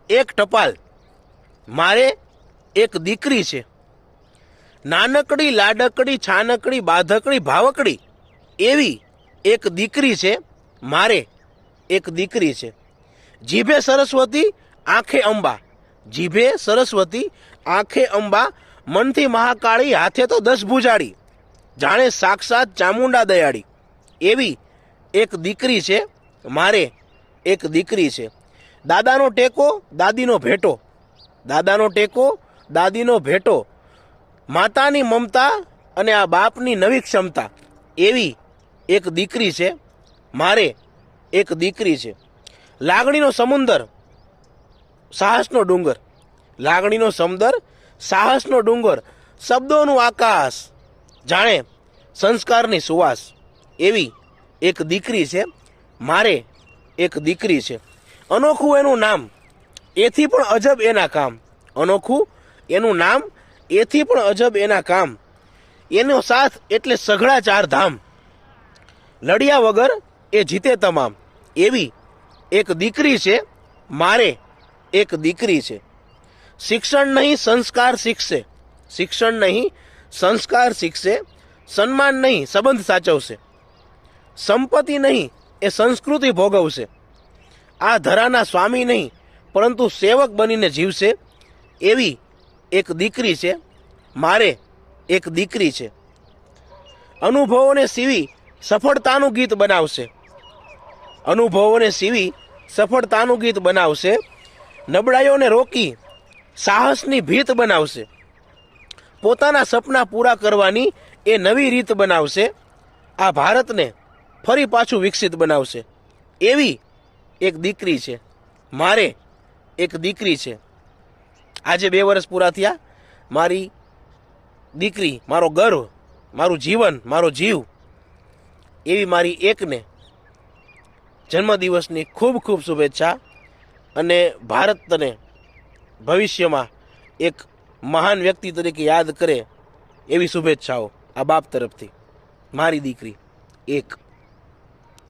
એક ટપાલ, મારે એક દીકરી છે. નાનકડી લાડકડી છાનકડી બાધકડી ભાવકડી એવી એક દીકરી છે, મારે એક દીકરી છે. જીભે સરસ્વતી આંખે અંબા, જીભે સરસ્વતી આંખે અંબા, મનથી મહાકાળી હાથે તો 10 ભુજાડી, જાણે સાક્ષાત ચામુંડા દયાળી એવી એક દીકરી છે, મારે એક દીકરી છે. દાદાનો ટેકો દાદીનો ભેટો, દાદાનો ટેકો દાદીનો ભેટો, માતાની મમતા અને આ બાપની નવી ક્ષમતા એવી એક દીકરી છે, મારે એક દીકરી છે. લાગણીનો સમુંદર સાહસનો ડુંગર, લાગણીનો સમુંદર સાહસનો ડુંગર, શબ્દોનું આકાશ, જાણે સંસ્કારની સુવાસ એવી એક દીકરી છે, મારે એક દીકરી છે. અનોખું એનું નામ, એથી પણ અજબ એના કામ, અનોખું એનું નામ, એથી પણ અજબ એના કામ, એનો સાથ એટલે સઘળા 4 ધામ, લડ્યા વગર એ જીતે તમામ એવી એક દીકરી છે, મારે એક દીકરી છે. શિક્ષણ નહીં સંસ્કાર શીખશે, શિક્ષણ નહીં સંસ્કાર શીખશે, સન્માન નહીં સંબંધ સાચવશે, સંપત્તિ નહીં એ સંસ્કૃતિ ભોગવશે, આ ધરાના સ્વામી નહીં પરંતુ સેવક બનીને જીવશે એવી એક દીકરી છે, મારે એક દીકરી છે. અનુભવોને સીવી સફળતાનું ગીત બનાવશે, અનુભવોને સીવી સફળતાનું ગીત બનાવશે, નબળાઈઓને રોકી સાહસની ભીત બનાવશે, પોતાના સપના પૂરા કરવાની એ નવી રીત બનાવશે, આ ભારતને ફરી પાછું વિકસિત બનાવશે એવી એક દીકરી છે, મારે એક દીકરી છે. આજે 2 વર્ષ પૂરા થયા. મારી દીકરી, મારો ગર્વ, મારું જીવન, મારો જીવ એવી મારી એકને જન્મદિવસની ખૂબ ખૂબ શુભેચ્છા અને ભારતને ભવિષ્યમાં એક મહાન વ્યક્તિ તરીકે યાદ કરે એવી શુભેચ્છાઓ આ બાપ તરફથી. મારી દીકરી એક.